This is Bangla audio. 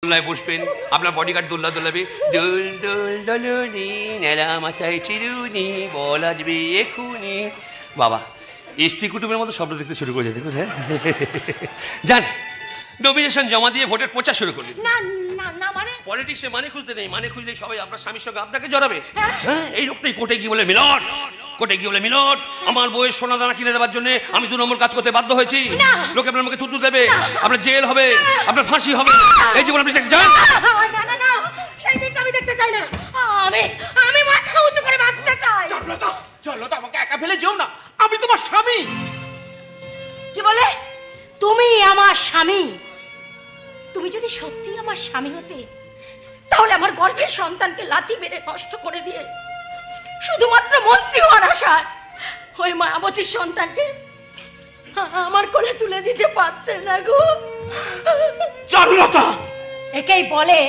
দোলনায় বসবেন, আপনার বডিগার্ড দোলনা দোলাবে, দোল দোল দোলনি নেলা মাথায় চিরুনি বল আসবে এখুনি। বাবা স্ত্রী কুটুমের মতো স্বপ্ন দেখতে শুরু করে দেখুন। হ্যাঁ যান নমিনেশন জমা দিয়ে ভোটের প্রচার শুরু করলেন। না না না মানে পলিটিক্সে মানে খুঁজতে নেই, মানে খুঁজলেই সবাই আপনার স্বামীর সঙ্গে আপনাকে জড়াবে। হ্যাঁ এই লোকটাই কোর্টে গিয়ে বলে মিলট, কোর্টে গিয়ে বলে মিলট আমার বইয়ের সোনা দানা কিনে দেওয়ার জন্য আমি 2 নম্বর কাজ করতে বাধ্য হয়েছি। লোকে আপনার মুখে থুতু দেবে, আপনার জেল হবে, আপনার ফাঁসি হবে। এই জীবন আপনি দেখতে চান? না না না সেই দিনটা আমি দেখতে চাই না। আমি আমি মাথা উঁচু করে বাঁচতে চাই। চলো চলো তো, আমাকে একা ফেলে যেও না, আমি তোমার স্বামী। কি বলে? তুমি আমার স্বামী? তুমি যদি সত্যি আমার স্বামী হতে তাহলে আমার গর্ভের সন্তানকে লাথি মেরে নষ্ট করে দিয়ে শুধুমাত্র মন্ত্রী হওয়ার আশায় ওই মায়াবতীর সন্তানকে আমার কোলে তুলে দিতে পারতে না গো। চারুলতা, একেই বলে